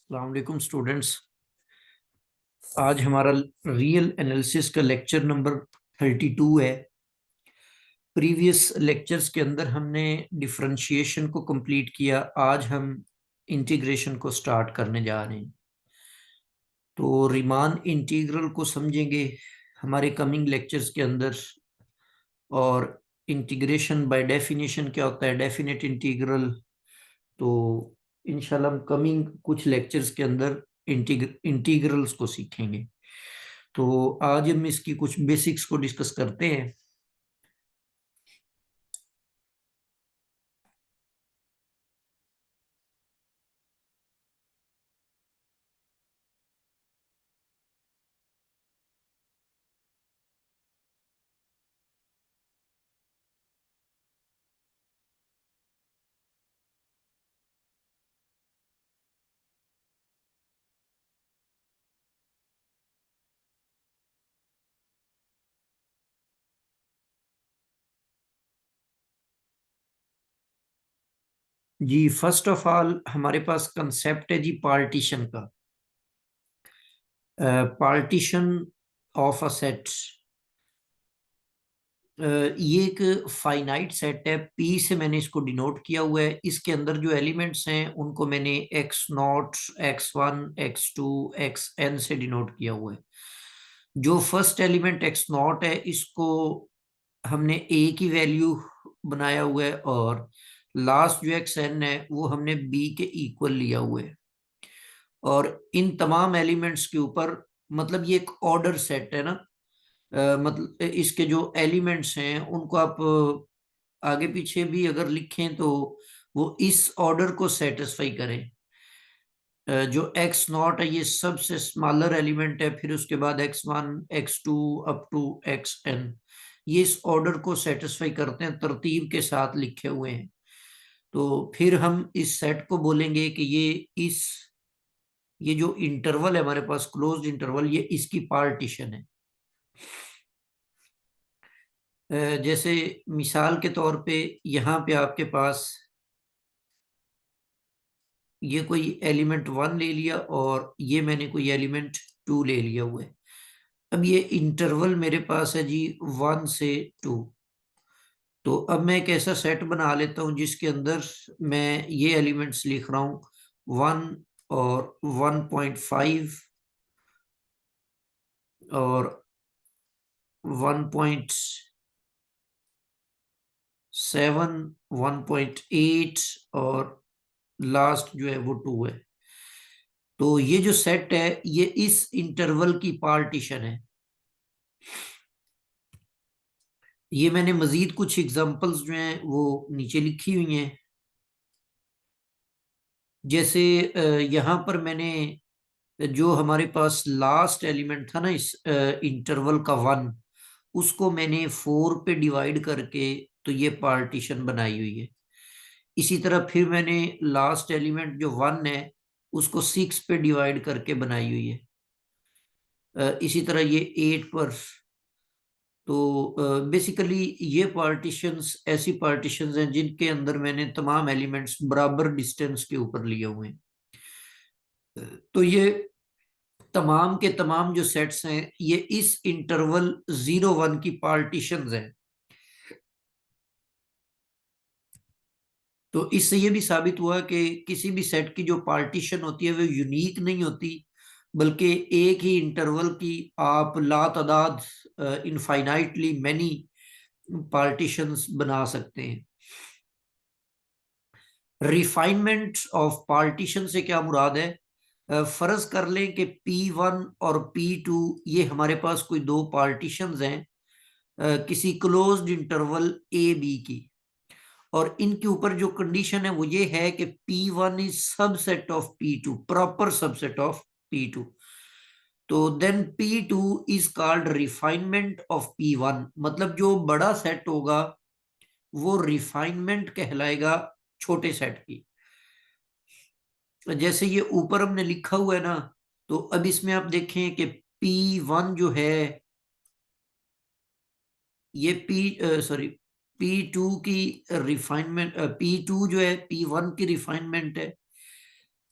अस्सलाम वालेकुम स्टूडेंट्स। आज हमारा रियल एनालिसिस का लेक्चर नंबर 32 है। प्रीवियस लेक्चर्स के अंदर हमने डिफरेंशिएशन को कंप्लीट किया। आज हम इंटीग्रेशन को स्टार्ट करने जा रहे हैं। तो रीमान इंटीग्रल को समझेंगे हमारे कमिंग लेक्चर्स के अंदर। और इंटीग्रेशन बाय डेफिनेशन क्या होता है, डेफिनेट इंटीग्रल। तो इंशाल्लाह हम कमिंग कुछ लेक्चर्स के अंदर इंटीग्रल्स को सीखेंगे। तो आज हम इसकी कुछ बेसिक्स को डिस्कस करते हैं। जी, फर्स्ट ऑफ ऑल हमारे पास कंसेप्ट है जी पार्टीशन का। Partition of a set. ये एक फाइनाइट सेट है, पी से मैंने इसको डिनोट किया हुआ है। इसके अंदर जो एलिमेंट्स हैं उनको मैंने x not, x one, x two, x n से डिनोट किया हुआ है। जो फर्स्ट एलिमेंट एक्स नॉट है इसको हमने ए की वैल्यू बनाया हुआ है, और लास्ट जो एक्स एन है वो हमने बी के इक्वल लिया हुआ है। और इन तमाम एलिमेंट्स के ऊपर, मतलब ये एक ऑर्डर सेट है ना। मतलब इसके जो एलिमेंट्स हैं उनको आप आगे पीछे भी अगर लिखें तो वो इस ऑर्डर को सेटिस्फाई करें। जो एक्स नॉट है ये सबसे स्मॉलर एलिमेंट है, फिर उसके बाद x one, x two up to x n. ये इस ऑर्डर को सेटिस्फाई करते हैं, तरतीब के साथ लिखे हुए हैं। तो फिर हम इस सेट को बोलेंगे कि ये जो इंटरवल है हमारे पास, क्लोज्ड इंटरवल, ये इसकी पार्टीशन है। जैसे मिसाल के तौर पे यहाँ पे आपके पास ये कोई एलिमेंट 1 ले लिया और ये मैंने कोई एलिमेंट 2 ले लिया हुआ है। अब ये इंटरवल मेरे पास है जी 1 से 2। तो अब मैं एक ऐसा सेट बना लेता हूँ जिसके अंदर मैं ये एलिमेंट्स लिख रहा हूँ 1 और 1.5 और 1.7, 1.8 और लास्ट जो है वो 2 है। तो ये जो सेट है ये इस इंटरवल की पार्टीशन है। ये मैंने मजीद कुछ एग्जांपल्स जो हैं वो नीचे लिखी हुई हैं। जैसे यहाँ पर मैंने जो हमारे पास लास्ट एलिमेंट था ना इस इंटरवल का 1, उसको मैंने 4 पे डिवाइड करके तो ये पार्टीशन बनाई हुई है। इसी तरह फिर मैंने लास्ट एलिमेंट जो 1 है उसको 6 पे डिवाइड करके बनाई हुई है। इसी तरह ये 8 पर। तो बेसिकली ये पार्टीशंस ऐसी पार्टीशंस हैं जिनके अंदर मैंने तमाम एलिमेंट्स बराबर डिस्टेंस के ऊपर लिए हुए हैं। तो ये तमाम के तमाम जो सेट्स हैं ये इस इंटरवल 0, 1 की पार्टीशंस हैं। तो इससे ये भी साबित हुआ कि किसी भी सेट की जो पार्टीशन होती है वो यूनिक नहीं होती, बल्कि एक ही इंटरवल की आप लातादाद, इनफाइनाइटली मैनी पार्टीशंस बना सकते हैं। रिफाइनमेंट ऑफ पार्टीशन से क्या मुराद है? फर्ज कर लें कि P1 और P2 ये हमारे पास कोई दो पार्टीशंस हैं किसी क्लोज्ड इंटरवल ए बी की। और इनके ऊपर जो कंडीशन है वो ये है कि P1 is subset of P2, proper subset of P2। तो then P2 is called refinement of P1, मतलब जो बड़ा सेट होगा वो रिफाइनमेंट कहलाएगा छोटे सेट की। जैसे ये ऊपर हमने लिखा हुआ है ना, तो अब इसमें आप देखें कि P1 जो है ये P2 की रिफाइनमेंट, P2 जो है P1 की रिफाइनमेंट है।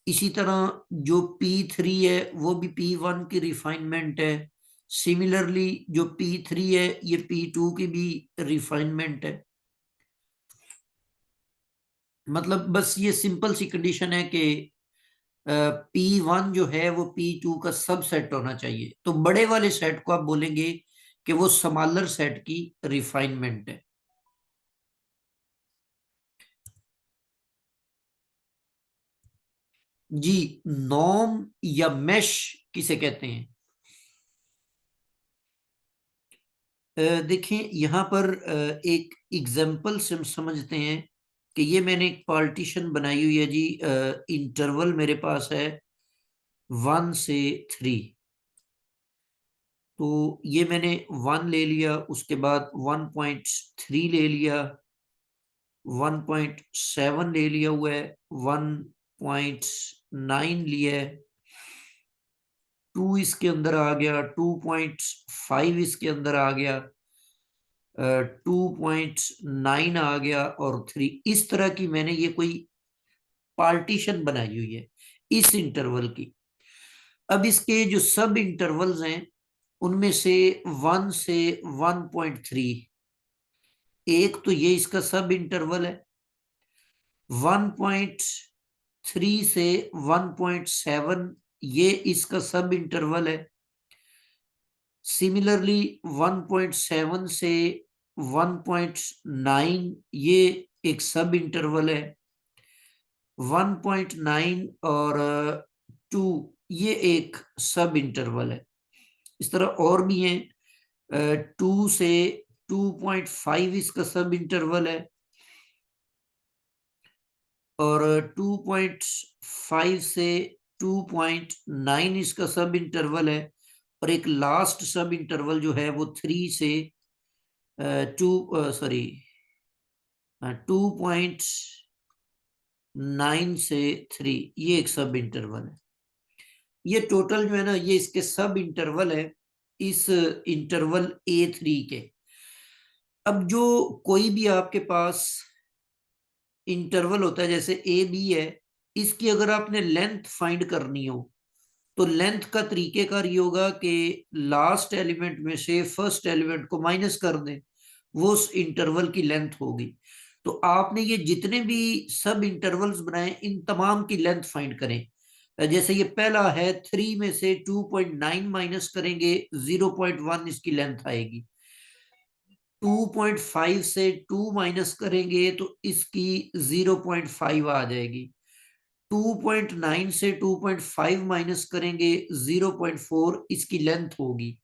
इसी तरह जो P3 है वो भी P1 की रिफाइनमेंट है। सिमिलरली जो P3 है ये P2 की भी रिफाइनमेंट है। मतलब बस ये सिंपल सी कंडीशन है कि P1 जो है वो P2 का सब सेट होना चाहिए, तो बड़े वाले सेट को आप बोलेंगे कि वो स्मॉलर सेट की रिफाइनमेंट है। जी, नॉर्म या मेश किसे कहते हैं? देखिए यहाँ पर एक एग्जाम्पल से हम समझते हैं कि ये मैंने एक पार्टीशन बनाई हुई है जी। इंटरवल मेरे पास है 1 से 3। तो ये मैंने 1 ले लिया, उसके बाद 1.3 ले लिया, 1.7 ले लिया हुआ है, 1.9 लिया है, 2 इसके अंदर आ गया, 2.5 इसके अंदर आ गया, 2.9 आ गया और 3। इस तरह की मैंने ये कोई पार्टीशन बनाई हुई है इस इंटरवल की। अब इसके जो सब इंटरवल्स हैं उनमें से 1 से 1.3, एक तो ये इसका सब इंटरवल है। 1.3 से 1.7 ये इसका सब इंटरवल है। सिमिलरली 1.7 से 1.9 ये एक सब इंटरवल है। 1.9 और 2 ये एक सब इंटरवल है। इस तरह और भी हैं। 2 से 2.5 इसका सब इंटरवल है, और 2.5 से 2.9 इसका सब इंटरवल है, और एक लास्ट सब इंटरवल जो है वो 3 से 2.9 से 3, ये एक सब इंटरवल है। ये टोटल जो है ना, ये इसके सब इंटरवल है इस इंटरवल A3 के। अब जो कोई भी आपके पास इंटरवल होता है, जैसे ए बी है, इसकी अगर आपने लेंथ फाइंड करनी हो तो लेंथ का तरीकेकार ये होगा कि लास्ट एलिमेंट में से फर्स्ट एलिमेंट को माइनस कर दें, वो उस इंटरवल की लेंथ होगी। तो आपने ये जितने भी सब इंटरवल्स बनाए इन तमाम की लेंथ फाइंड करें। जैसे ये पहला है, 3 में से 2.9 माइनस करेंगे, 0.1 इसकी लेंथ आएगी। 2.5 से 2 माइनस करेंगे तो इसकी 0.5 आ जाएगी। 2.9 से 2.5 माइनस करेंगे, 0.4 इसकी लेंथ होगी।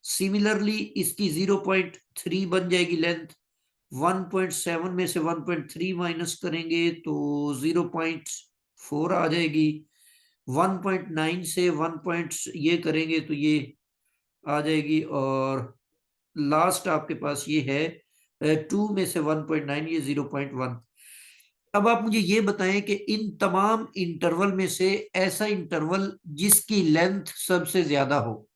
सिमिलरली इसकी 0.3 बन जाएगी लेंथ। 1.7 में से 1.3 माइनस करेंगे तो 0.4 आ जाएगी। 1.9 से 1 पॉइंट ये करेंगे तो ये आ जाएगी, और लास्ट आपके पास ये है 2 में से 1.9, ये 0.1। अब आप मुझे ये बताएं कि इन तमाम इंटरवल में से ऐसा इंटरवल जिसकी लेंथ सबसे ज्यादा हो।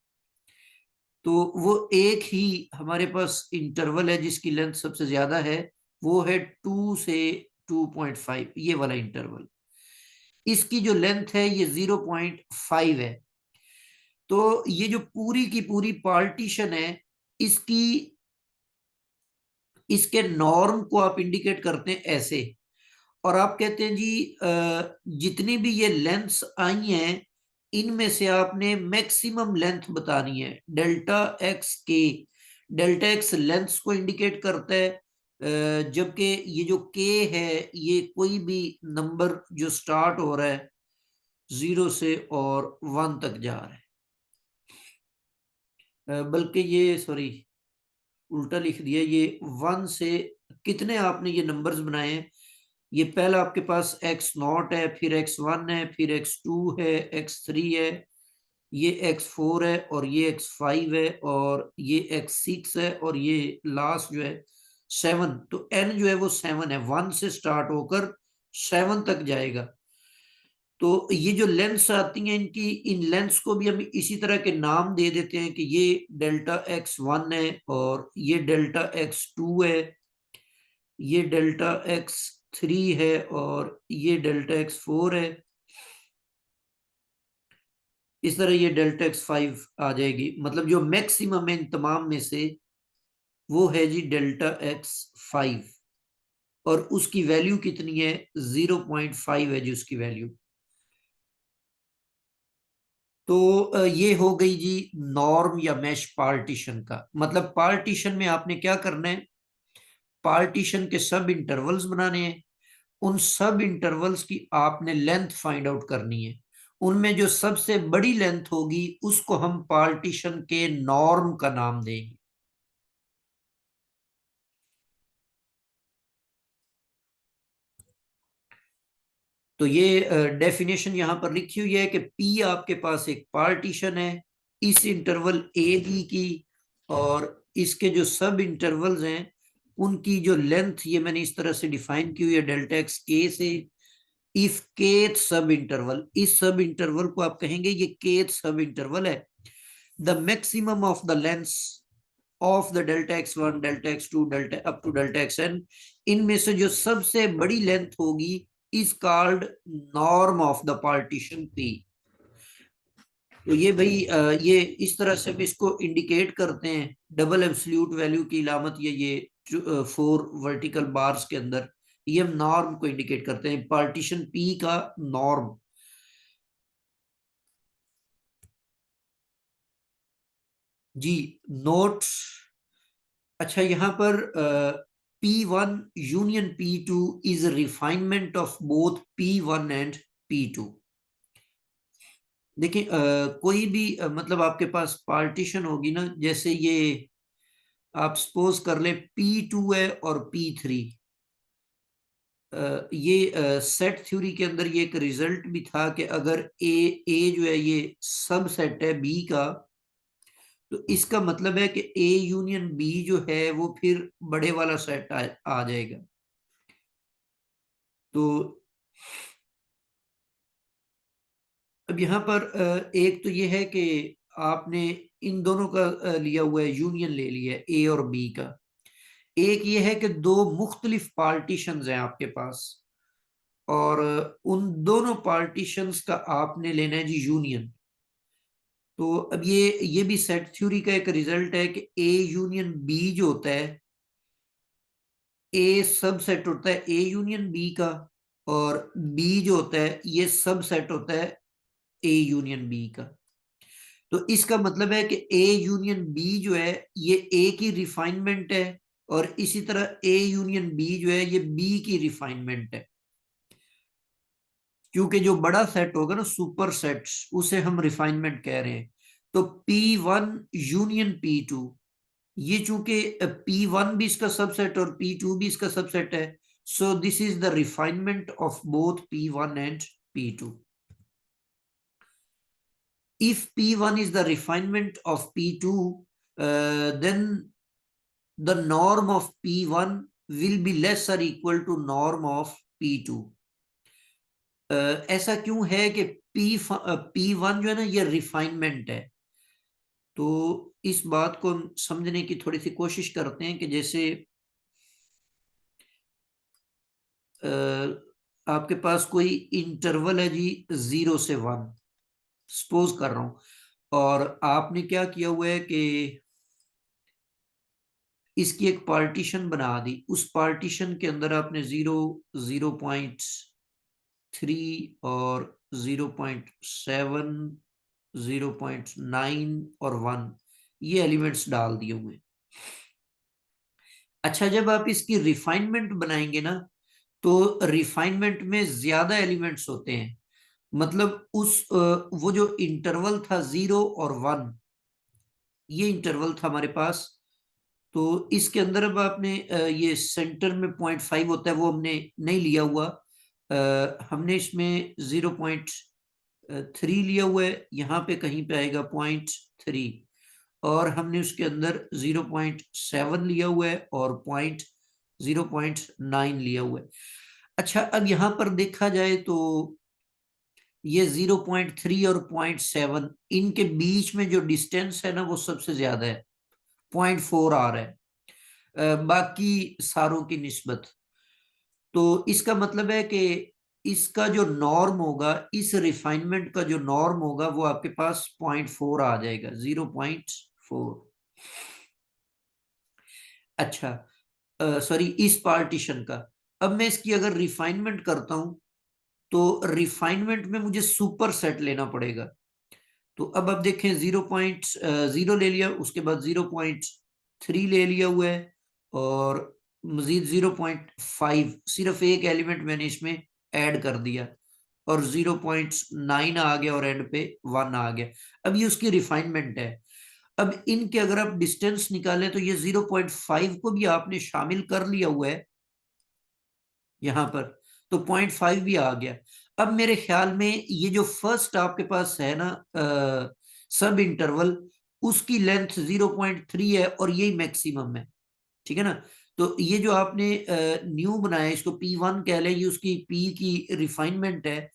तो वो एक ही हमारे पास इंटरवल है जिसकी लेंथ सबसे ज्यादा है, वो है 2 से 2.5, ये वाला इंटरवल। इसकी जो लेंथ है ये 0.5 है। तो ये जो पूरी की पूरी पार्टीशन है, इसकी इसके नॉर्म को आप इंडिकेट करते हैं ऐसे, और आप कहते हैं जी जितनी भी ये लेंथ्स आई हैं इनमें से आपने मैक्सिमम लेंथ बतानी है, डेल्टा एक्स के। डेल्टा एक्स लेंथ्स को इंडिकेट करता है, जबकि ये जो के है ये कोई भी नंबर जो स्टार्ट हो रहा है 0 से और 1 तक जा रहा है। बल्कि ये सॉरी, उल्टा लिख दिया, ये 1 से कितने आपने ये नंबर्स बनाए हैं। ये पहला आपके पास x0 है, फिर x1 है, फिर x2 है, x3 है, ये x4 है, और ये x5 है, और ये x6 है, और ये लास्ट जो है 7। तो n जो है वो 7 है, 1 से स्टार्ट होकर 7 तक जाएगा। तो ये जो लेंथ्स आती हैं इनकी, इन लेंथ्स को भी हम इसी तरह के नाम दे देते हैं कि ये डेल्टा x1 है, और ये डेल्टा x2 है, ये डेल्टा x3 है, और ये डेल्टा x4 है। इस तरह ये डेल्टा एक्स 5 आ जाएगी, मतलब जो मैक्सिमम है इन तमाम में से वो है जी डेल्टा एक्स 5, और उसकी वैल्यू कितनी है, 0.5 है जी उसकी वैल्यू। तो ये हो गई जी नॉर्म या मैश पार्टीशन का मतलब। पार्टीशन में आपने क्या करना है, पार्टीशन के सब इंटरवल्स बनाने हैं, उन सब इंटरवल्स की आपने लेंथ फाइंड आउट करनी है। उनमें जो सबसे बड़ी लेंथ होगी उसको हम पार्टीशन के नॉर्म का नाम देंगे। तो ये डेफिनेशन यहां पर लिखी हुई है कि पी आपके पास एक पार्टीशन है इस इंटरवल ए बी की, और इसके जो सब इंटरवल्स हैं उनकी जो लेंथ ये मैंने इस तरह से डिफाइन की हुई है डेल्टा एक्स के से। इफ केथ सब इंटरवल, इस सब इंटरवल को आप कहेंगे ये केथ सब इंटरवल है, the maximum of the length of the delta x one delta x two delta up to delta x n, इनमें से जो सबसे बड़ी लेंथ होगी is called norm of the partition P. तो ये भाई ये इस तरह से हम इसको इंडिकेट करते हैं, डबल एब्सोल्यूट वैल्यू की इलामत ये 4 वर्टिकल बार्स के अंदर ये हम नॉर्म को इंडिकेट करते हैं, पार्टीशन पी का नॉर्म। जी नोट। अच्छा यहाँ पर P1 union P2 is refinement of both P1 and P2। देखिए कोई भी मतलब आपके पास पार्टीशन होगी ना, जैसे ये आप सपोज कर ले P2 है और P3। ये सेट थ्योरी के अंदर ये एक रिजल्ट भी था कि अगर ए जो है ये सब सेट है बी का, तो इसका मतलब है कि ए यूनियन बी जो है वो फिर बड़े वाला सेट आ जाएगा। तो अब यहाँ पर एक तो ये है कि आपने इन दोनों का लिया हुआ है, यूनियन ले लिया है ए और बी का। एक ये है कि दो मुख्तलिफ पार्टीशंस हैं आपके पास, और उन दोनों पार्टीशंस का आपने लेना है जी यूनियन। तो अब ये भी सेट थ्योरी का एक रिजल्ट है कि ए यूनियन बी जो होता है, ए सब सेट होता है ए यूनियन बी का, और बी जो होता है ये सब सेट होता है ए यूनियन बी का। तो इसका मतलब है कि ए यूनियन बी जो है ये ए की रिफाइनमेंट है, और इसी तरह ए यूनियन बी जो है ये बी की रिफाइनमेंट है। क्योंकि जो बड़ा सेट होगा ना सुपर सेट्स उसे हम रिफाइनमेंट कह रहे हैं। तो P1 यूनियन P2, ये चूंकि P1 भी इसका सबसेट और P2 भी इसका सबसेट है, so this is the refinement of both P1 and P2। If P1 is the refinement of P2, then the norm of P1 will be less or equal to norm of P2। ऐसा क्यों है कि P1 जो है ना ये refinement है। तो इस बात को हम समझने की थोड़ी सी कोशिश करते हैं कि जैसे आपके पास कोई इंटरवल है जी 0 से 1, सपोज कर रहा हूं, और आपने क्या किया हुआ है कि इसकी एक पार्टीशन बना दी, उस पार्टीशन के अंदर आपने 0.3 और 0.7 0.9 और 1 ये एलिमेंट्स डाल दिए हुए। अच्छा जब आप इसकी रिफाइनमेंट बनाएंगे ना, तो रिफाइनमेंट में ज्यादा एलिमेंट्स होते हैं, मतलब वो जो इंटरवल था 0 और 1, ये इंटरवल था हमारे पास। तो इसके अंदर अब आपने ये सेंटर में 0.5 होता है वो हमने नहीं लिया हुआ, हमने इसमें 0.3 लिया हुआ है, यहाँ पे कहीं पे आएगा 0.3, और हमने उसके अंदर 0.7 लिया हुआ है और 0.9 लिया हुआ है। अच्छा अब यहाँ पर देखा जाए तो ये 0.3 और 0.7 इनके बीच में जो डिस्टेंस है ना वो सबसे ज्यादा है, 0.4 आ रहा है बाकी सारों की निस्बत। तो इसका मतलब है कि इसका जो नॉर्म होगा, इस रिफाइनमेंट का जो नॉर्म होगा वो आपके पास 0.4 आ जाएगा, 0.4। अच्छा, सॉरी, इस पार्टीशन का। अब मैं इसकी अगर रिफाइनमेंट करता हूं तो रिफाइनमेंट में मुझे सुपर सेट लेना पड़ेगा। तो अब देखें, 0.0 ले लिया, उसके बाद 0.3 ले लिया हुआ है, और मजीद 0.5, सिर्फ एक एलिमेंट मैंने इसमें ऐड कर दिया, और 0.9 आ गया, और एंड पे 1 आ गया। अब ये उसकी रिफाइनमेंट है। अब इनके अगर आप डिस्टेंस निकालें तो ये 0.5 को भी आपने शामिल कर लिया हुआ है यहां पर, तो 0.5 भी आ गया। अब मेरे ख्याल में ये जो फर्स्ट आपके पास है ना सब इंटरवल, उसकी लेंथ 0.3 है, और यही मैक्सिमम है। ठीक है ना? तो ये जो आपने न्यू बनाया, इसको P1 कह लें, ये उसकी P की रिफाइनमेंट है।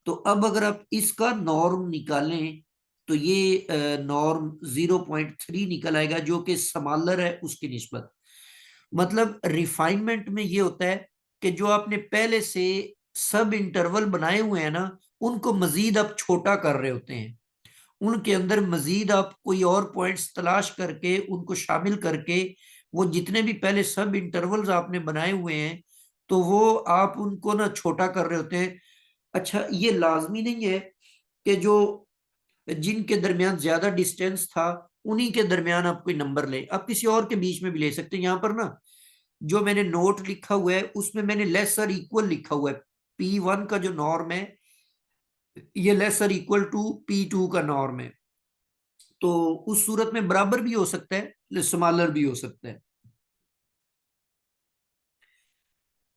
तो अब अगर आप इसका नॉर्म निकालें तो ये नॉर्म 0.3 निकल आएगा, जो कि स्मॉलर है उसकी निस्बत। मतलब रिफाइनमेंट में ये होता है कि जो आपने पहले से सब इंटरवल बनाए हुए हैं ना, उनको मजीद आप छोटा कर रहे होते हैं, उनके अंदर मजीद आप कोई और पॉइंट्स तलाश करके उनको शामिल करके, वो जितने भी पहले सब इंटरवल्स आपने बनाए हुए हैं, तो वो आप उनको ना छोटा कर रहे होते हैं। अच्छा, ये लाजमी नहीं है कि जो जिनके दरमियान ज्यादा डिस्टेंस था उन्हीं के दरमियान आप कोई नंबर लें, आप किसी और के बीच में भी ले सकते हैं। यहाँ पर ना जो मैंने नोट लिखा हुआ है उसमें मैंने लेस और इक्वल लिखा हुआ है। P1 का जो नॉर्म है, ये लेस और इक्वल टू P2 का नॉर्म है। तो उस सूरत में बराबर भी हो सकता है, स्मॉलर भी हो सकता है।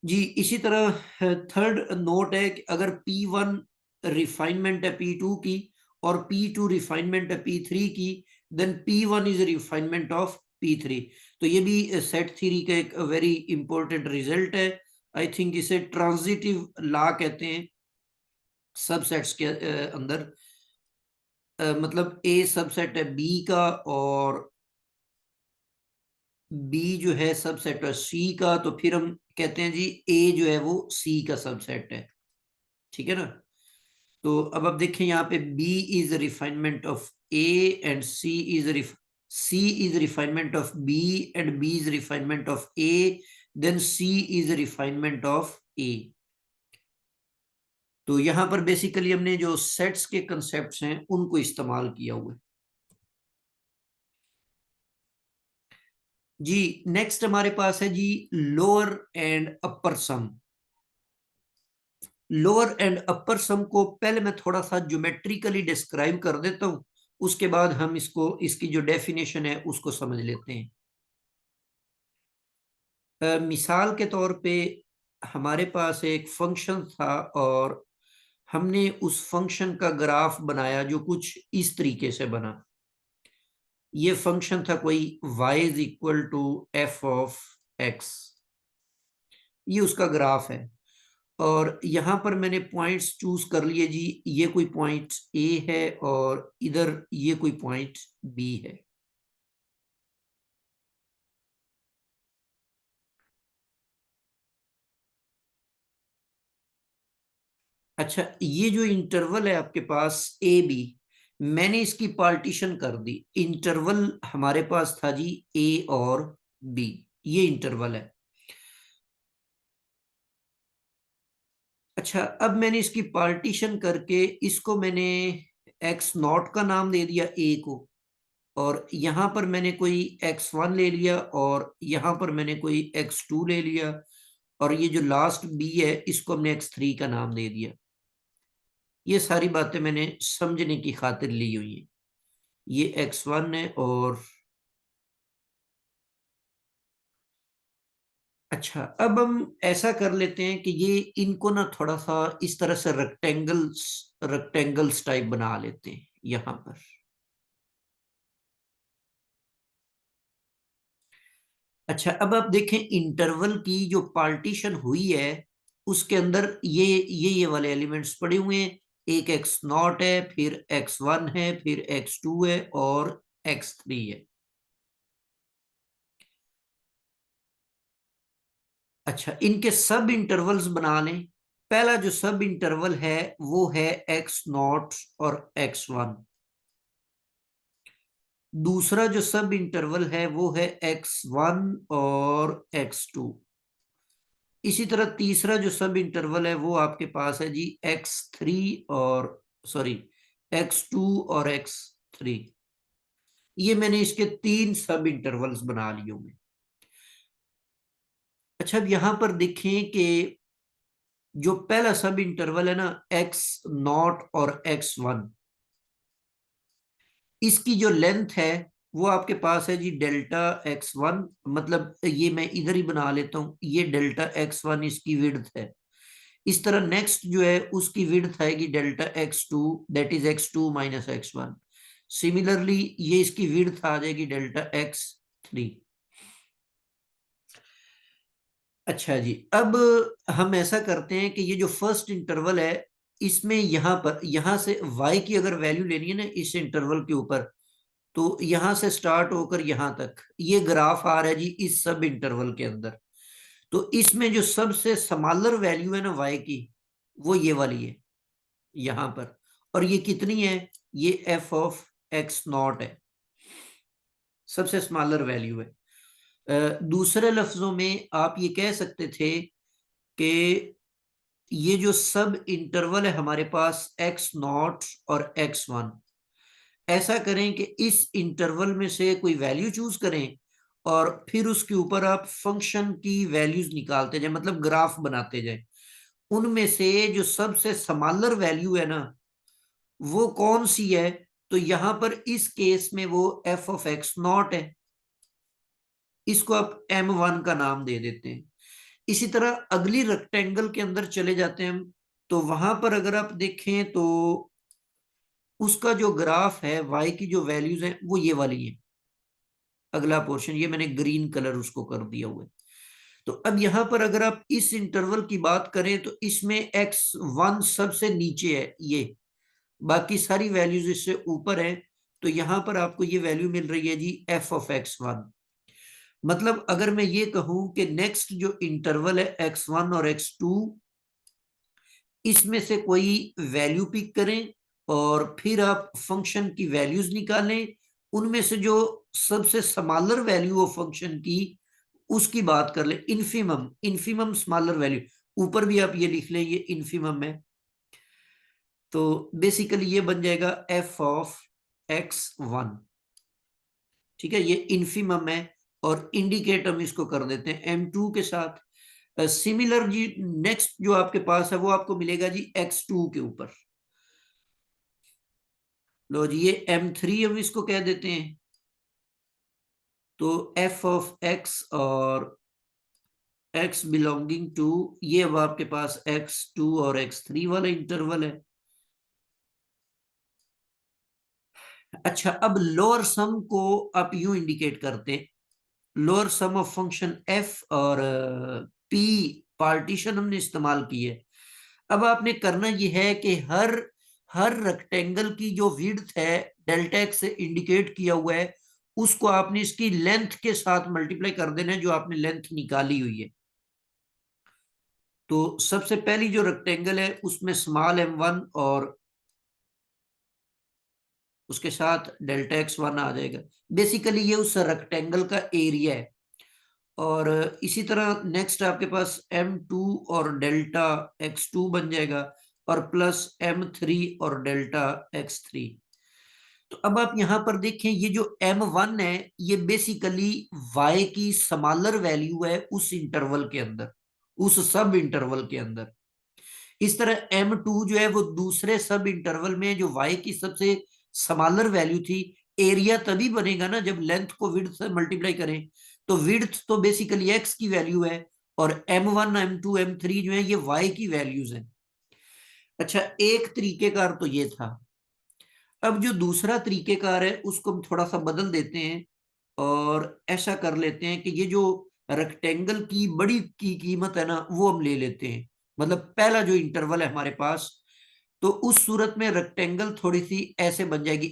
जी, इसी तरह थर्ड नोट है कि अगर P1 रिफाइनमेंट है P2 की, और P2 रिफाइनमेंट है P3 की, then P1 is refinement of P3। तो ये भी सेट थ्योरी का एक वेरी इंपॉर्टेंट रिजल्ट है। आई थिंक इसे ट्रांजिटिव लॉ कहते हैं सबसेट्स के अंदर। मतलब ए सबसेट है बी का, और बी जो है सबसेट है सी का, तो फिर हम कहते हैं जी ए जो है वो सी का सबसेट है। ठीक है ना? तो अब आप देखें यहाँ पे B is refinement of A, and C is refinement of B, and B is refinement of A, then C is refinement of A. तो यहाँ पर बेसिकली हमने जो सेट्स के कंसेप्ट्स हैं उनको इस्तेमाल किया हुआ है। जी, नेक्स्ट हमारे पास है जी lower and upper sum. Lower and upper sum को पहले मैं थोड़ा सा ज्योमेट्रिकली डिस्क्राइब कर देता हूं, उसके बाद हम इसको, इसकी जो डेफिनेशन है उसको समझ लेते हैं। मिसाल के तौर पे हमारे पास एक फंक्शन था, और हमने उस फंक्शन का ग्राफ बनाया जो कुछ इस तरीके से बना। ये फंक्शन था कोई y is equal to f of x, ये उसका ग्राफ है। और यहां पर मैंने पॉइंट्स चूज कर लिए जी, ये कोई पॉइंट ए है, और इधर ये कोई पॉइंट बी है। अच्छा, ये जो इंटरवल है आपके पास ए बी, मैंने इसकी पार्टीशन कर दी। इंटरवल हमारे पास था जी ए और बी, ये इंटरवल है। अच्छा, अब मैंने इसकी पार्टीशन करके इसको मैंने एक्स नॉट का नाम दे दिया ए को, और यहां पर मैंने कोई x1 ले लिया, और यहां पर मैंने कोई x2 ले लिया, और ये जो लास्ट b है इसको हमने x3 का नाम दे दिया। ये सारी बातें मैंने समझने की खातिर ली हुई है। ये x1 है, और अच्छा, अब हम ऐसा कर लेते हैं कि ये इनको ना थोड़ा सा इस तरह से रेक्टेंगल्स टाइप बना लेते हैं यहां पर। अच्छा, अब आप देखें इंटरवल की जो पार्टीशन हुई है उसके अंदर ये वाले एलिमेंट्स पड़े हुए हैं। एक एक्स नॉट है, फिर x1 है, फिर x2 है, और x3 है। अच्छा, इनके सब इंटरवल्स बना लें। पहला जो सब इंटरवल है वो है x0 और x1। दूसरा जो सब इंटरवल है वो है x1 और x2। इसी तरह तीसरा जो सब इंटरवल है वो आपके पास है जी x3 और सॉरी x2 और x3। ये मैंने इसके 3 सब इंटरवल्स बना लिए होंगे। अच्छा, अब यहां पर देखें कि जो पहला सब इंटरवल है ना x0 और x1, इसकी जो लेंथ है वो आपके पास है जी डेल्टा x1। मतलब ये मैं इधर ही बना लेता हूं, ये डेल्टा x1 इसकी विड्थ है। इस तरह नेक्स्ट जो है उसकी विड्थ आएगी delta x2, that is x2 minus x1। Similarly ये इसकी विड्थ आ जाएगी डेल्टा x3। अच्छा जी, अब हम ऐसा करते हैं कि ये जो फर्स्ट इंटरवल है इसमें यहां पर यहां से y की अगर वैल्यू लेनी है ना इस इंटरवल के ऊपर, तो यहां से स्टार्ट होकर यहां तक ये ग्राफ आ रहा है जी इस सब इंटरवल के अंदर। तो इसमें जो सबसे स्मॉलर वैल्यू है ना y की, वो ये वाली है यहां पर। और ये कितनी है? ये f ऑफ x0 है, सबसे स्मॉलर वैल्यू है। दूसरे लफ्जों में आप ये कह सकते थे कि ये जो सब इंटरवल है हमारे पास x0 और x1, ऐसा करें कि इस इंटरवल में से कोई वैल्यू चूज करें और फिर उसके ऊपर आप फंक्शन की वैल्यूज निकालते जाए, मतलब ग्राफ बनाते जाए। उनमें से जो सबसे स्मॉलर वैल्यू है ना वो कौन सी है? तो यहां पर इस केस में वो f ऑफ x0 है, इसको आप m1 का नाम दे देते हैं। इसी तरह अगली रेक्टेंगल के अंदर चले जाते हैं हम, तो वहां पर अगर आप देखें तो उसका जो ग्राफ है y की जो वैल्यूज हैं वो ये वाली है। अगला पोर्शन ये मैंने ग्रीन कलर उसको कर दिया हुआ है। तो अब यहां पर अगर आप इस इंटरवल की बात करें तो इसमें x1 सबसे नीचे है, ये बाकी सारी वैल्यूज इससे ऊपर है। तो यहां पर आपको ये वैल्यू मिल रही है जी f ऑफ x1। मतलब अगर मैं ये कहूं कि नेक्स्ट जो इंटरवल है x1 और x2, इसमें से कोई वैल्यू पिक करें और फिर आप फंक्शन की वैल्यूज निकालें। उनमें से जो सबसे स्मॉलर वैल्यू हो फंक्शन की उसकी बात कर ले, इन्फीमम इन्फीमम स्मॉलर वैल्यू। ऊपर भी आप ये लिख लें, ये इन्फीमम है। तो बेसिकली ये बन जाएगा f ऑफ x1। ठीक है, ये इन्फीमम है और इंडिकेट हम इसको कर देते हैं m2 के साथ। सिमिलर जी नेक्स्ट जो आपके पास है वो आपको मिलेगा जी x2 के ऊपर। लो जी, ये m3 हम इसको कह देते हैं। तो f ऑफ x और x बिलोंगिंग टू, ये अब आपके पास x2 और x3 वाला इंटरवल है। अच्छा, अब लोअर सम को आप यूं इंडिकेट करते हैं, lower sum of function f और p पार्टीशन हमने इस्तेमाल की है। अब आपने करना यह है कि हर हर रेक्टेंगल की जो विड्थ है डेल्टा एक्स से इंडिकेट किया हुआ है, उसको आपने इसकी लेंथ के साथ मल्टीप्लाई कर देना है जो आपने लेंथ निकाली हुई है। तो सबसे पहली जो रेक्टेंगल है उसमें स्मॉल m1 और उसके साथ डेल्टा x1 आ जाएगा। बेसिकली ये उस रेक्टेंगल का एरिया है। और इसी तरह नेक्स्ट आपके पास m2 और डेल्टा x2 बन जाएगा और प्लस m3 और डेल्टा x3। तो अब आप यहां पर देखें, ये जो m1 है ये बेसिकली y की स्मॉलर वैल्यू है उस इंटरवल के अंदर, उस सब इंटरवल के अंदर। इस तरह m2 जो है वो दूसरे सब इंटरवल में जो y की सबसे स्मॉलर वैल्यू थी। एरिया तभी बनेगा ना जब लेंथ को विड्थ से मल्टीप्लाई करें। तो विड्थ तो बेसिकली x की वैल्यू है और m1 m2 m3 जो है ये y की वैल्यूज हैं। अच्छा, एक तरीकेकार तो ये था। अब जो दूसरा तरीकेकार है उसको हम थोड़ा सा बदल देते हैं और ऐसा कर लेते हैं कि ये जो रेक्टेंगल की बड़ी की कीमत है ना वो हम ले लेते हैं। मतलब पहला जो इंटरवल है हमारे पास, तो उस सूरत में रेक्टेंगल थोड़ी सी ऐसे बन जाएगी।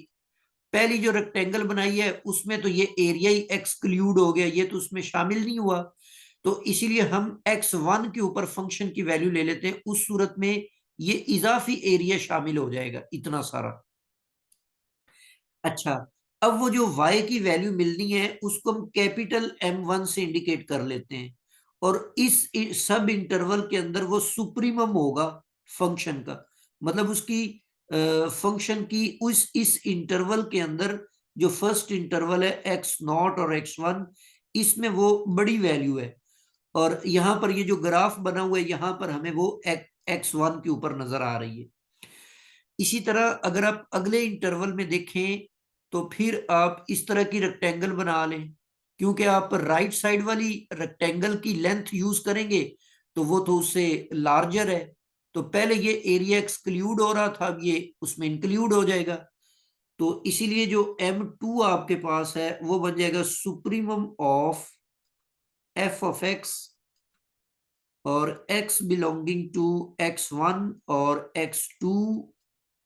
पहली जो रेक्टेंगल बनाई है उसमें तो ये एरिया ही एक्सक्लूड हो गया, ये तो उसमें शामिल नहीं हुआ। तो इसीलिए हम x1 के ऊपर फंक्शन की वैल्यू ले लेते हैं। उस सूरत में ये इजाफी एरिया शामिल हो जाएगा, इतना सारा। अच्छा, अब वो जो y की वैल्यू मिलनी है उसको हम कैपिटल M1 से इंडिकेट कर लेते हैं, और इस सब इंटरवल के अंदर वो सुप्रीमम होगा फंक्शन का। मतलब उसकी फंक्शन की उस इस इंटरवल के अंदर जो फर्स्ट इंटरवल है x0 और x1, इसमें वो बड़ी वैल्यू है। और यहाँ पर ये जो ग्राफ बना हुआ है यहाँ पर हमें वो x1 के ऊपर नजर आ रही है। इसी तरह अगर आप अगले इंटरवल में देखें तो फिर आप इस तरह की रेक्टेंगल बना लें। क्योंकि आप राइट साइड वाली रेक्टेंगल की लेंथ यूज करेंगे तो वो तो उससे लार्जर है। तो पहले ये एरिया एक्सक्लूड हो रहा था, अब ये उसमें इंक्लूड हो जाएगा। तो इसीलिए जो M2 आपके पास है वो बन जाएगा supremum of f of x और x बिलोंगिंग टू x1 और x2।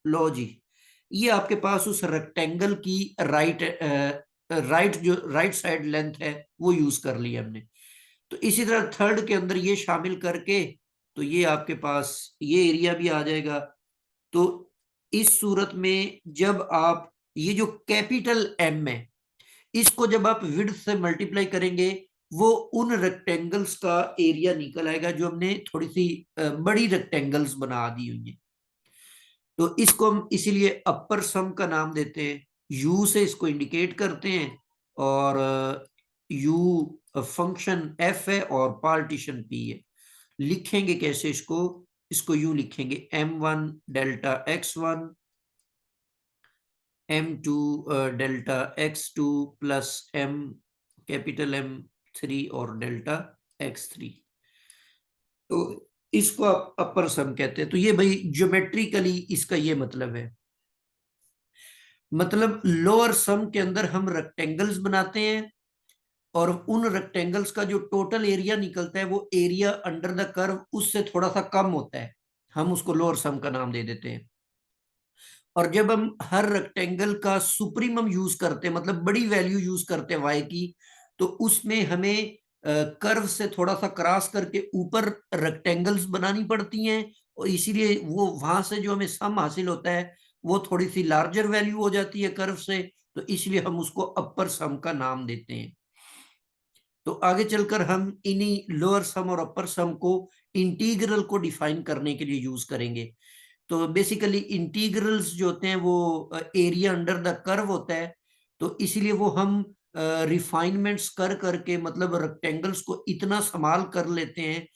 लो जी, ये आपके पास उस रेक्टेंगल की जो राइट साइड लेंथ है वो यूज कर ली हमने। तो इसी तरह थर्ड के अंदर ये शामिल करके तो ये आपके पास ये एरिया भी आ जाएगा। तो इस सूरत में जब आप ये जो कैपिटल एम है इसको जब आप विड्थ से मल्टीप्लाई करेंगे वो उन रेक्टेंगल्स का एरिया निकल आएगा जो हमने थोड़ी सी बड़ी रेक्टेंगल्स बना दी हुई है। तो इसको हम इसीलिए अपर सम का नाम देते हैं, यू से इसको इंडिकेट करते हैं। और यू फंक्शन एफ है और पार्टीशन पी है। लिखेंगे कैसे इसको? इसको यूं लिखेंगे M1 delta x1, M2 delta x2 plus M capital M3 और डेल्टा x3। तो इसको आप अपर सम कहते हैं। तो ये भाई ज्योमेट्रिकली इसका ये मतलब है। मतलब लोअर सम के अंदर हम रेक्टेंगल्स बनाते हैं और उन रेक्टेंगल्स का जो टोटल एरिया निकलता है वो एरिया अंडर द कर्व उससे थोड़ा सा कम होता है, हम उसको लोअर सम का नाम दे देते हैं। और जब हम हर रेक्टेंगल का सुप्रीमम यूज करते हैं, मतलब बड़ी वैल्यू यूज करते हैं y की, तो उसमें हमें कर्व से थोड़ा सा क्रॉस करके ऊपर रेक्टेंगल्स बनानी पड़ती हैं। और इसीलिए वो वहां से जो हमें सम हासिल होता है वो थोड़ी सी लार्जर वैल्यू हो जाती है कर्व से। तो इसलिए हम उसको अपर सम का नाम देते हैं। तो आगे चलकर हम इन्हीं लोअर सम और अपर सम को इंटीग्रल को डिफाइन करने के लिए यूज करेंगे। तो बेसिकली इंटीग्रल्स जो होते हैं वो एरिया अंडर द कर्व होता है। तो इसीलिए वो हम रिफाइनमेंट्स कर करके, मतलब रेक्टेंगल्स को इतना संभाल कर लेते हैं,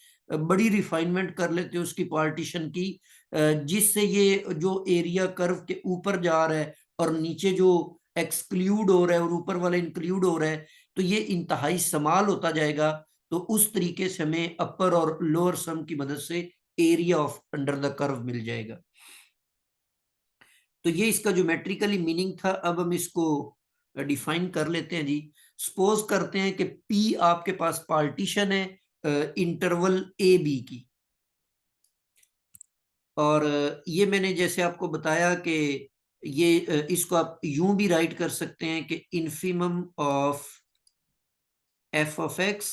बड़ी रिफाइनमेंट कर लेते हैं उसकी पार्टीशन की, जिससे ये जो एरिया कर्व के ऊपर जा रहा है और नीचे जो एक्सक्लूड हो रहा है और ऊपर वाला इंक्लूड हो रहा है, तो ये इंतहाई समाल होता जाएगा। तो उस तरीके से हमें अपर और लोअर सम की मदद से area of under the curve मिल जाएगा। तो ये इसका ज्योमेट्रिकली मीनिंग था। अब हम इसको डिफाइन कर लेते हैं जी। सपोज करते हैं कि P आपके पास पार्टीशन है इंटरवल ए बी की। और ये मैंने जैसे आपको बताया कि ये इसको आप यूं भी राइट कर सकते हैं कि infimum of f of x,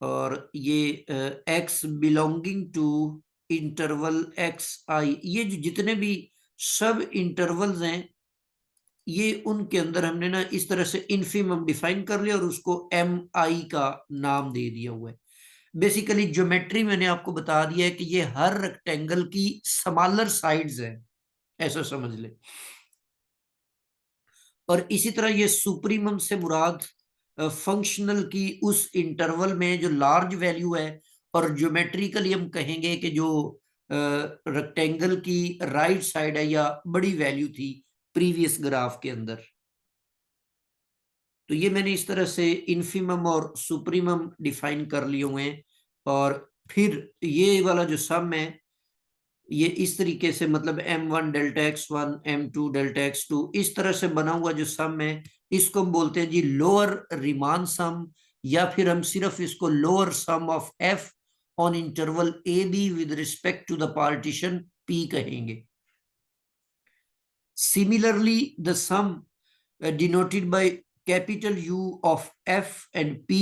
और ये x belonging to interval x i. ये जो जितने भी सब इंटरवल्स हैं ये उनके अंदर हमने ना इस तरह से इन्फिमम डिफाइन कर लिया और उसको एम आई का नाम दे दिया हुआ है। बेसिकली ज्योमेट्री मैंने आपको बता दिया है कि ये हर रेक्टेंगल की स्मॉलर साइड्स है, ऐसा समझ ले। और इसी तरह ये सुप्रीमम से मुराद फंक्शनल की उस इंटरवल में जो लार्ज वैल्यू है। और ज्योमेट्रिकली हम कहेंगे कि जो रेक्टेंगल की राइट साइड है या बड़ी वैल्यू थी प्रीवियस ग्राफ के अंदर। तो ये मैंने इस तरह से इन्फिमम और सुप्रीमम डिफाइन कर लिए हुए हैं। और फिर ये वाला जो सम है ये इस तरीके से, मतलब M1 delta x1 M2 delta x2 इस तरह से बना हुआ जो सम है इसको हम बोलते हैं जी लोअर रीमान सम, या फिर हम सिर्फ इसको lower sum of f on interval A B with respect to the partition P कहेंगे। Similarly the sum denoted by capital U of F and P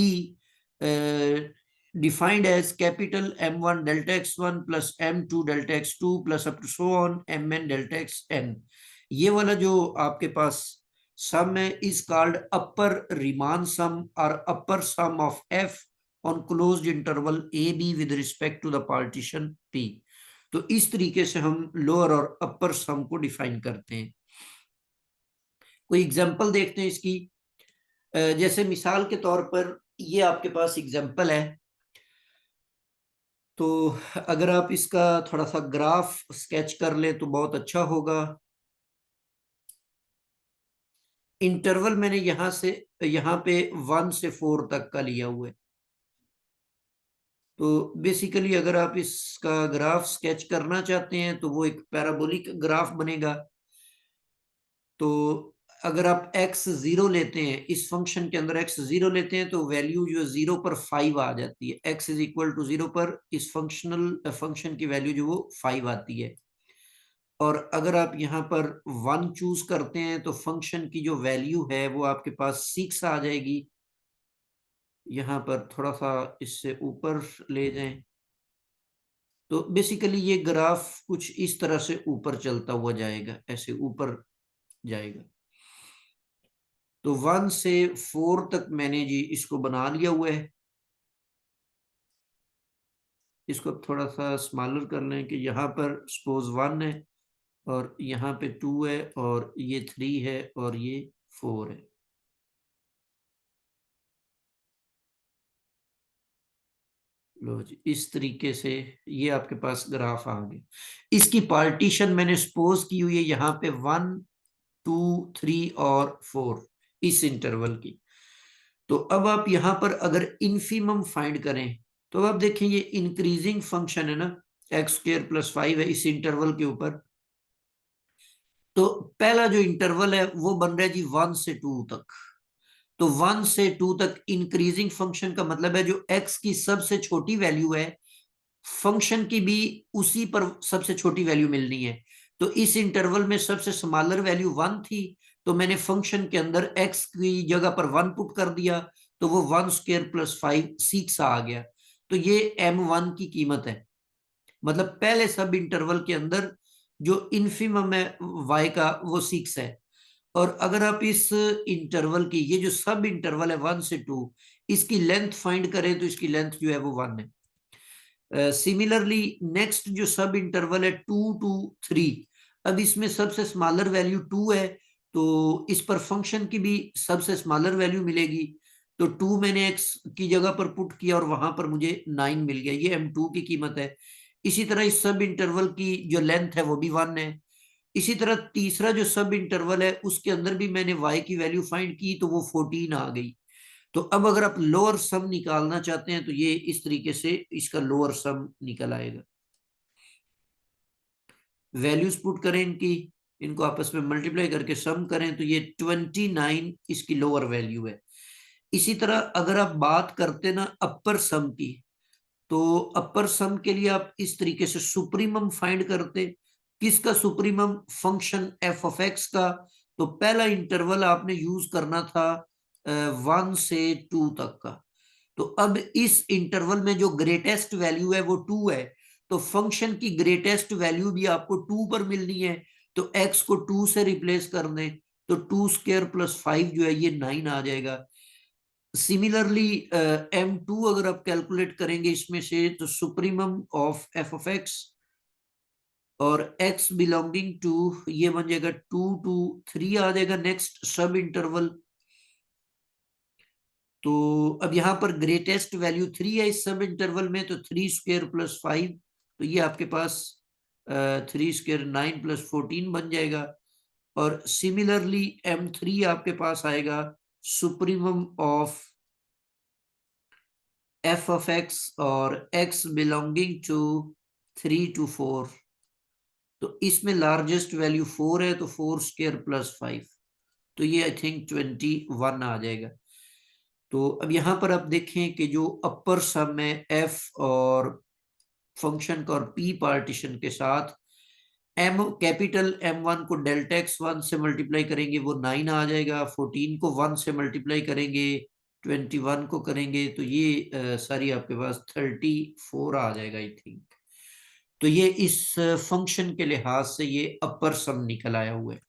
defined as capital M1 delta x1 plus M2 delta x2 plus up to so on Mn delta xn। ये वाला जो आपके पास sum है is called upper Riemann sum और upper sum of f on closed interval A B with respect to the partition P। तो इस तरीके से हम लोअर और अपर सम को डिफाइन करते हैं। कोई एग्जांपल देखते हैं इसकी। जैसे मिसाल के तौर पर ये आपके पास एग्जांपल है, तो अगर आप इसका थोड़ा सा ग्राफ स्केच कर ले तो बहुत अच्छा होगा। इंटरवल मैंने यहां से यहां पे 1 से 4 तक का लिया हुआ है। तो बेसिकली अगर आप इसका ग्राफ स्केच करना चाहते हैं तो वो एक पैराबोलिक ग्राफ बनेगा। तो अगर आप x0 लेते हैं, इस फंक्शन के अंदर x0 लेते हैं तो वैल्यू जो 0 पर 5 आ जाती है। x इज इक्वल टू 0 पर इस फंक्शन की वैल्यू जो वो 5 आती है। और अगर आप यहाँ पर 1 चूज करते हैं तो फंक्शन की जो वैल्यू है वो आपके पास 6 आ जाएगी। यहाँ पर थोड़ा सा इससे ऊपर ले जाएं तो बेसिकली ये ग्राफ कुछ इस तरह से ऊपर चलता हुआ जाएगा, ऐसे ऊपर जाएगा। तो 1 से 4 तक मैंने जी इसको बना लिया हुआ है। इसको अब थोड़ा सा स्मॉलर कर लें कि यहाँ पर सपोज 1 है और यहाँ पे 2 है और ये 3 है और ये 4 है। लो जी, इस तरीके से ये आपके पास ग्राफ आ गया। इसकी पार्टीशन मैंने सपोज की हुई है यहाँ पे 1 2 3 और 4 इस इंटरवल की। तो अब आप यहां पर अगर इन्फीमम फाइंड करें तो आप देखें ये इंक्रीजिंग फंक्शन है ना, x² + 5 है इस इंटरवल के ऊपर। तो पहला जो इंटरवल है वो बन रहा है जी 1 से 2 तक। तो 1 से 2 तक इंक्रीजिंग फंक्शन का मतलब है जो x की सबसे छोटी वैल्यू है फंक्शन की भी उसी पर सबसे छोटी वैल्यू मिलनी है। तो इस इंटरवल में सबसे स्मॉलर वैल्यू 1 थी, तो मैंने फंक्शन के अंदर x की जगह पर 1 पुट कर दिया, तो वो 1² + 5 6 आ गया। तो ये M1 की कीमत है। मतलब पहले सब इंटरवल के अंदर जो इन्फिमम है y का वो 6 है। और अगर आप इस इंटरवल की ये जो सब इंटरवल है 1 से 2 इसकी लेंथ फाइंड करें तो इसकी लेंथ जो है वो 1 है। सिमिलरली नेक्स्ट जो सब इंटरवल है 2 to 3, अब इसमें सबसे स्मॉलर वैल्यू 2 है, तो इस पर फंक्शन की भी सबसे स्मॉलर वैल्यू मिलेगी। तो 2 मैंने x की जगह पर पुट किया और वहां पर मुझे 9 मिल गया, ये M2 की कीमत है। इसी तरह इस सब इंटरवल की जो लेंथ है वो भी 1 है। इसी तरह तीसरा जो सब इंटरवल है उसके अंदर भी मैंने y की वैल्यू फाइंड की तो वो 14 आ गई। तो अब अगर आप लोअर सम निकालना चाहते हैं तो ये इस तरीके से इसका लोअर सम निकल आएगा। वैल्यूज पुट करें इनकी, इनको आपस में मल्टीप्लाई करके सम करें तो ये 29 इसकी लोअर वैल्यू है। इसी तरह अगर आप बात करते ना अपर सम की, तो अपर सम के लिए आप इस तरीके से सुप्रीमम फाइंड करते। किसका supremum? Function F of x का। तो पहला इंटरवल आपने यूज करना था 1 से 2 तक का। तो अब इस इंटरवल में जो ग्रेटेस्ट वैल्यू है वो 2 है, तो फंक्शन की ग्रेटेस्ट वैल्यू भी आपको 2 पर मिलनी है। तो x को 2 से रिप्लेस कर दें तो 2² + 5 जो है ये 9 आ जाएगा। सिमिलरली M2 अगर आप कैलकुलेट करेंगे इसमें से तो supremum of f of x और x बिलोंगिंग टू ये बन जाएगा 2 to 3 आ जाएगा नेक्स्ट सब इंटरवल। तो अब यहां पर ग्रेटेस्ट वैल्यू 3 है इस सब इंटरवल में, तो 3² + 5, तो ये आपके पास 3² 9 + 14 बन जाएगा। और सिमिलरली M3 आपके पास आएगा supremum of f of x और x बिलोंगिंग टू 3 to 4। तो इसमें लार्जेस्ट वैल्यू 4 है तो 4² + 5, तो ये आई थिंक 21 आ जाएगा। तो अब यहां पर आप देखें कि जो अपर सम है f और फंक्शन का और p पार्टीशन के साथ m कैपिटल M1 को डेल्टा x1 से मल्टीप्लाई करेंगे वो 9 आ जाएगा, 14 को 1 से मल्टीप्लाई करेंगे 21 को करेंगे तो ये सारी आपके पास 34 आ जाएगा आई थिंक। तो ये इस फंक्शन के लिहाज से ये अपर सम निकल आया हुआ है।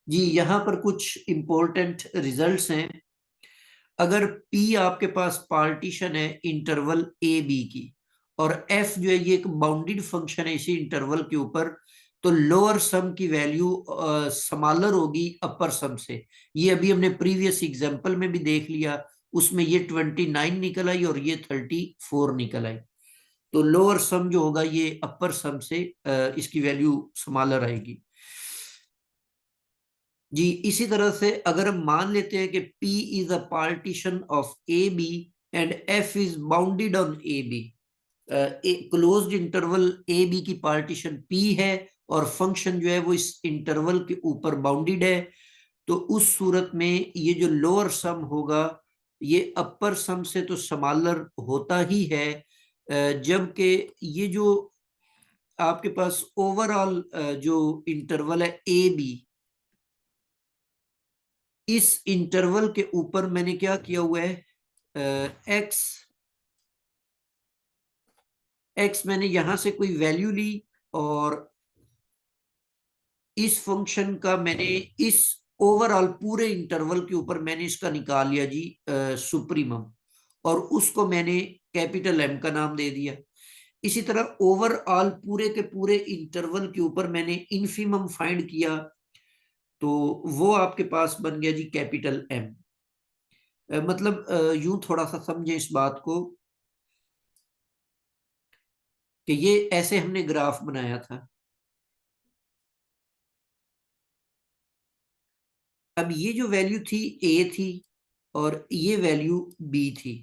जी यहाँ पर कुछ इंपॉर्टेंट रिजल्ट्स हैं। अगर P आपके पास पार्टीशन है इंटरवल ए बी की, और F जो है ये एक बाउंडेड फंक्शन है इसी इंटरवल के ऊपर, तो लोअर सम की वैल्यू स्मॉलर होगी अपर सम से। ये अभी हमने प्रीवियस एग्जांपल में भी देख लिया, उसमें ये 29 निकल आई और ये 34 निकल आई। तो लोअर सम जो होगा ये अपर सम से इसकी वैल्यू स्मॉलर आएगी। जी इसी तरह से अगर हम मान लेते हैं कि P is a partition of a b and F is bounded on a b, closed interval A b की पार्टीशन P है और फंक्शन जो है वो इस इंटरवल के ऊपर बाउंडेड है, तो उस सूरत में ये जो लोअर सम होगा ये अपर सम से तो स्मॉलर होता ही है, जबकि ये जो आपके पास ओवरऑल जो इंटरवल है ए बी, इस इंटरवल के ऊपर मैंने क्या किया हुआ है, एक्स एक्स मैंने यहां से कोई वैल्यू ली और इस फंक्शन का मैंने इस ओवरऑल पूरे इंटरवल के ऊपर मैंने इसका निकाल लिया जी सुप्रीमम, और उसको मैंने कैपिटल एम का नाम दे दिया। इसी तरह ओवरऑल पूरे के पूरे इंटरवल के ऊपर मैंने इन्फीमम फाइंड किया, तो वो आपके पास बन गया जी कैपिटल एम। मतलब यूं थोड़ा सा समझे इस बात को कि ये ऐसे हमने ग्राफ बनाया था। अब ये जो वैल्यू थी ए थी और ये वैल्यू बी थी।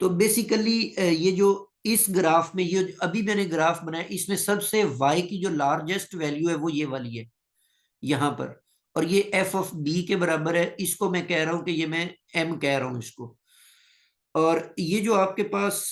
तो बेसिकली ये जो इस ग्राफ में ये अभी मैंने ग्राफ बनाया इसमें सबसे y की जो लार्जेस्ट वैल्यू है वो ये वाली है यहां पर, और ये एफ ऑफ बी के बराबर है। इसको मैं कह रहा हूं कि ये मैं एम कह रहा हूं इसको। और ये जो आपके पास